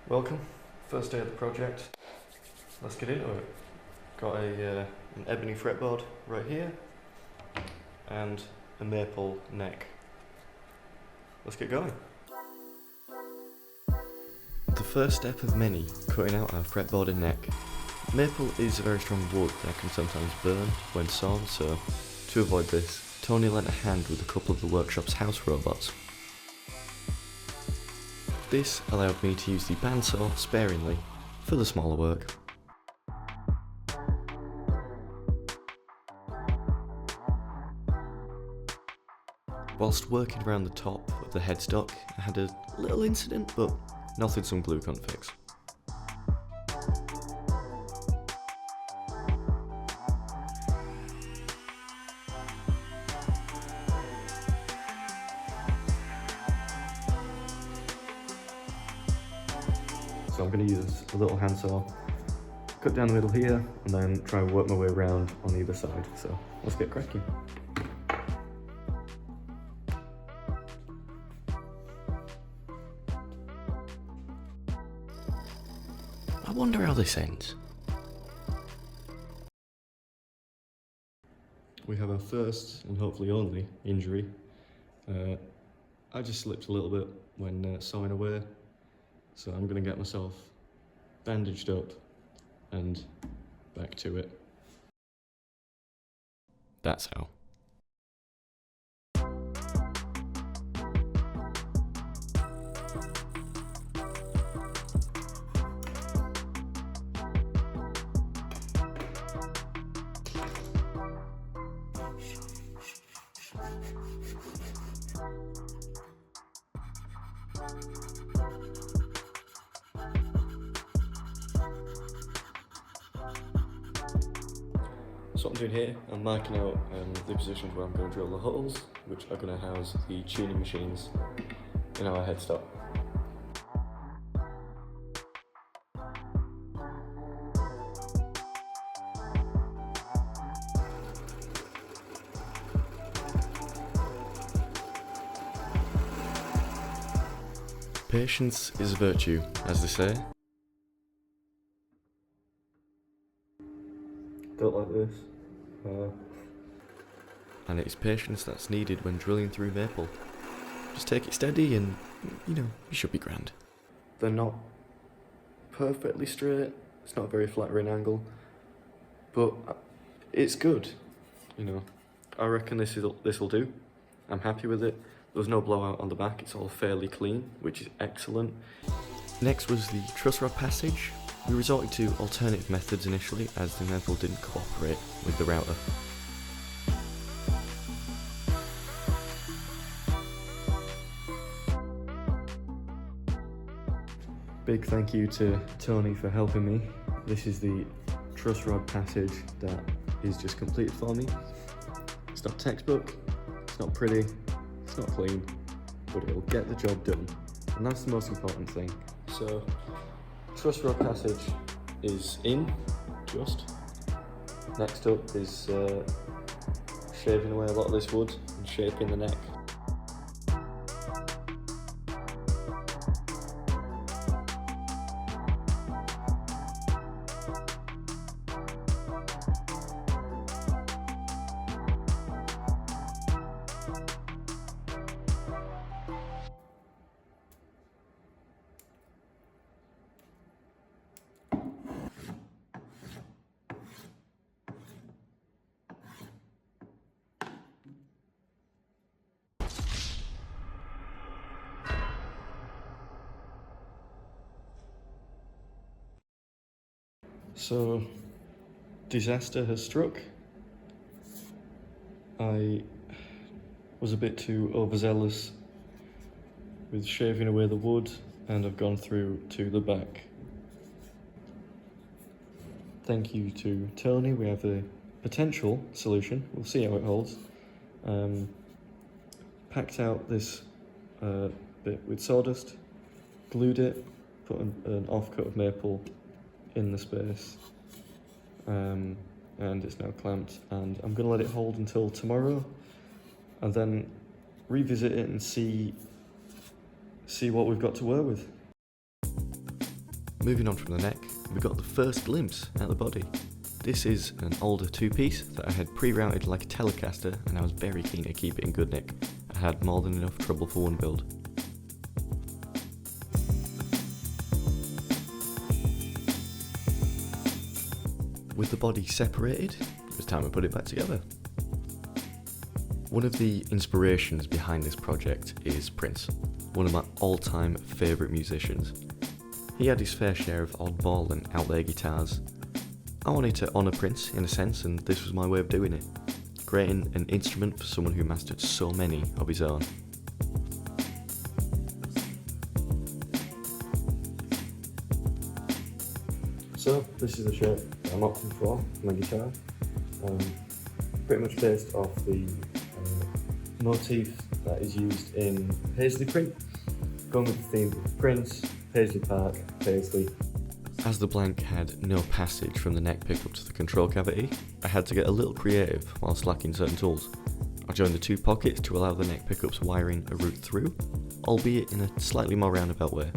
Welcome, first day of the project. Let's get into it. Got an ebony fretboard right here and a maple neck. Let's get going. The first step of many, cutting out our fretboard and neck. Maple is a very strong wood that can sometimes burn when sawn, so to avoid this, Tony lent a hand with a couple of the workshop's house robots. This allowed me to use the bandsaw sparingly for the smaller work. Whilst working around the top of the headstock, I had a little incident, but nothing some glue can't fix. So I'm going to use a little handsaw, cut down the middle here, and then try and work my way around on either side. So let's get cracking. I wonder how this ends. We have our first, and hopefully only, injury. I just slipped a little bit when sawing away, so I'm going to get myself bandaged up and back to it. That's how. So what I'm doing here, I'm marking out the positions where I'm going to drill the holes, which are going to house the tuning machines in our headstock. Patience is a virtue, as they say. Don't like this. And it is patience that's needed when drilling through maple. Just take it steady and, you should be grand. They're not perfectly straight, it's not a very flattering angle, but it's good, I reckon this will do. I'm happy with it. There was no blowout on the back, it's all fairly clean, which is excellent. Next was the truss rod passage. We resorted to alternative methods initially as the maple didn't cooperate with the router. Big thank you to Tony for helping me. This is the truss rod passage that is just completed for me. It's not textbook, it's not pretty, it's not clean, but it'll get the job done. And that's the most important thing. So, truss rod passage is in, just. Next up is shaving away a lot of this wood and shaping the neck. So, disaster has struck. I was a bit too overzealous with shaving away the wood, and I've gone through to the back. Thank you to Tony. We have a potential solution. We'll see how it holds. Packed out this bit with sawdust, glued it, put an offcut of maple in the space, and it's now clamped, and I'm going to let it hold until tomorrow and then revisit it and see what we've got to work with. Moving on from the neck, we got the first glimpse at the body. This is an older two-piece that I had pre-routed like a Telecaster, and I was very keen to keep it in good nick. I had more than enough trouble for one build. With the body separated, it was time to put it back together. One of the inspirations behind this project is Prince, one of my all-time favourite musicians. He had his fair share of oddball and out there guitars. I wanted to honour Prince in a sense, and this was my way of doing it, creating an instrument for someone who mastered so many of his own. So this is the shape that I'm opting for my guitar, pretty much based off the motif that is used in Paisley print, going with the theme of Prince, Paisley Park, Paisley. As the blank had no passage from the neck pickup to the control cavity, I had to get a little creative while slacking certain tools. I joined the two pockets to allow the neck pickup's wiring a route through, albeit in a slightly more roundabout way.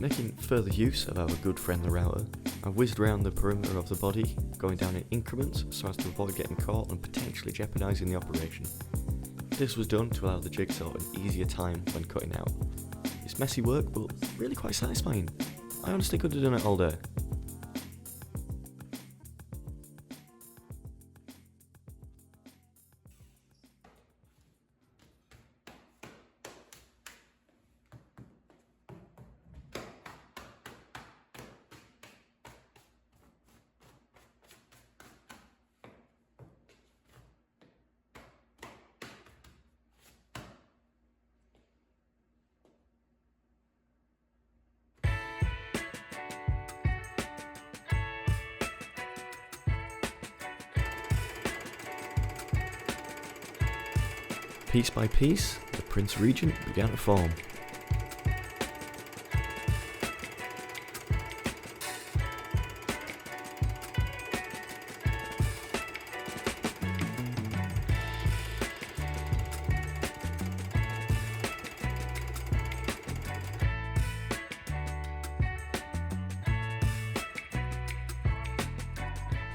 Making further use of our good friend the router, I whizzed around the perimeter of the body, going down in increments so as to avoid getting caught and potentially jeopardising the operation. This was done to allow the jigsaw an easier time when cutting out. It's messy work, but really quite satisfying. I honestly could have done it all day. Piece by piece, the Prince Regent began to form.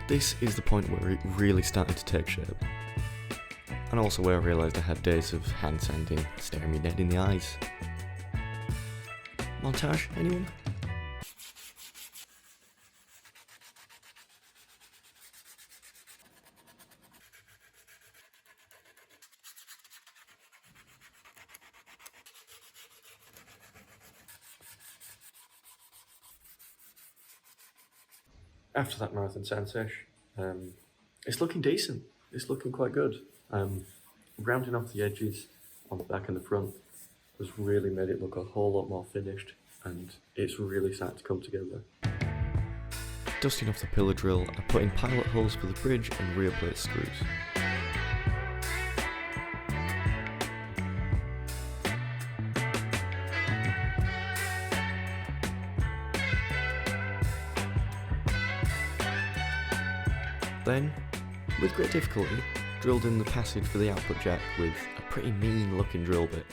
This is the point where it really started to take shape. And also where I realised I had days of hand sanding staring me dead in the eyes. Montage, anyone? After that marathon sand sesh, it's looking decent. It's looking quite good. Rounding off the edges on the back and the front has really made it look a whole lot more finished, and it's really starting to come together. Dusting off the pillar drill, I put in pilot holes for the bridge and rear plate screws. Then, with great difficulty, drilled in the passage for the output jack with a pretty mean looking drill bit.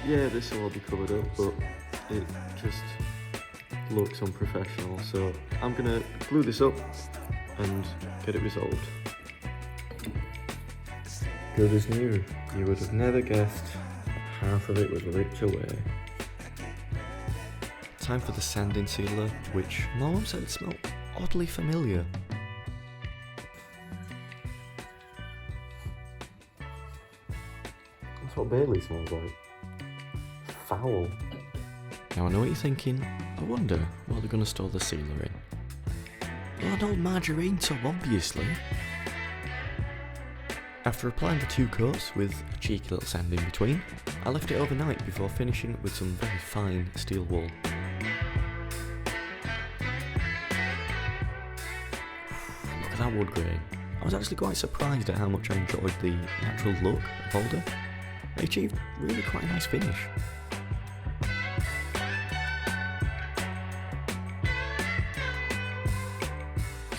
Yeah, this will all be covered up, but it just looks unprofessional, so I'm gonna glue this up and get it resolved. Good as new. You would have never guessed half of it was ripped away. Time for the sanding sealer, which my mum said smelled oddly familiar. That's what Bailey smells like. Foul. Now I know what you're thinking. I wonder what they're going to store the sealer in. Well, an old margarine tub, obviously. After applying the two coats with a cheeky little sand in between, I left it overnight before finishing with some very fine steel wool. Look at that wood grain. I was actually quite surprised at how much I enjoyed the natural look of Alder. I achieved really quite a nice finish.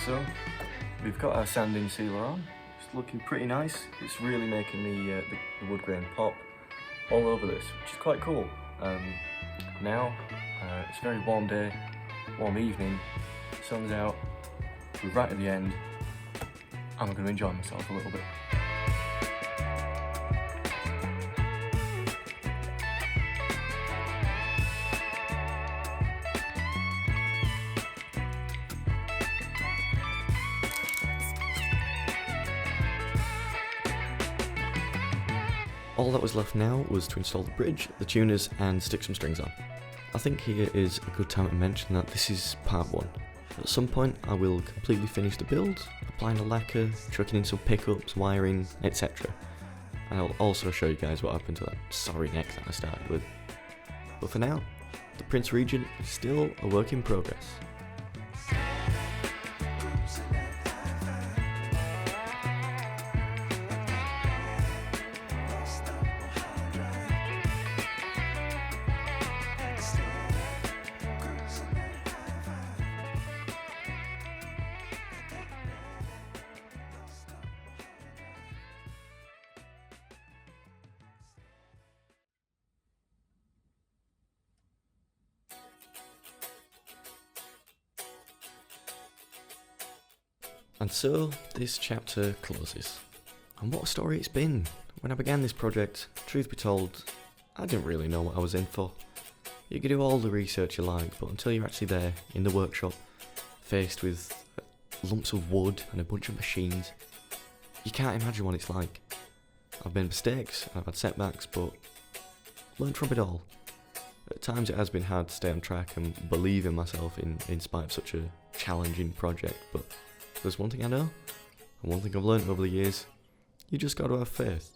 So, we've got our sanding sealer on. It's looking pretty nice. It's really making the wood grain pop all over this, which is quite cool. Now, it's a very warm day, warm evening, sun's out, we're right at the end. I'm going to enjoy myself a little bit. All that was left now was to install the bridge, the tuners, and stick some strings on. I think here is a good time to mention that this is part 1. At some point I will completely finish the build, applying a lacquer, chucking in some pickups, wiring, etc. And I'll also show you guys what happened to that sorry neck that I started with. But for now, the Prince Regent is still a work in progress. And so, this chapter closes. And what a story it's been! When I began this project, truth be told, I didn't really know what I was in for. You can do all the research you like, but until you're actually there, in the workshop, faced with lumps of wood and a bunch of machines, you can't imagine what it's like. I've made mistakes, I've had setbacks, but learned from it all. At times it has been hard to stay on track and believe in myself in spite of such a challenging project, but there's one thing I know, and one thing I've learned over the years: you just gotta have faith.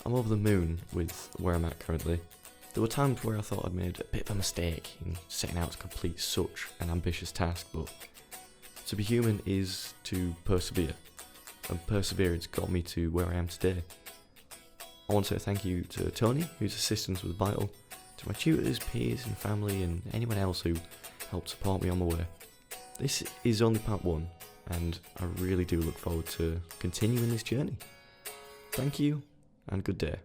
I'm over the moon with where I'm at currently. There were times where I thought I'd made a bit of a mistake in setting out to complete such an ambitious task, but to be human is to persevere, and perseverance got me to where I am today. I want to say thank you to Tony, whose assistance was vital, to my tutors, peers and family, and anyone else who helped support me on my way. This is only part 1, and I really do look forward to continuing this journey. Thank you, and good day.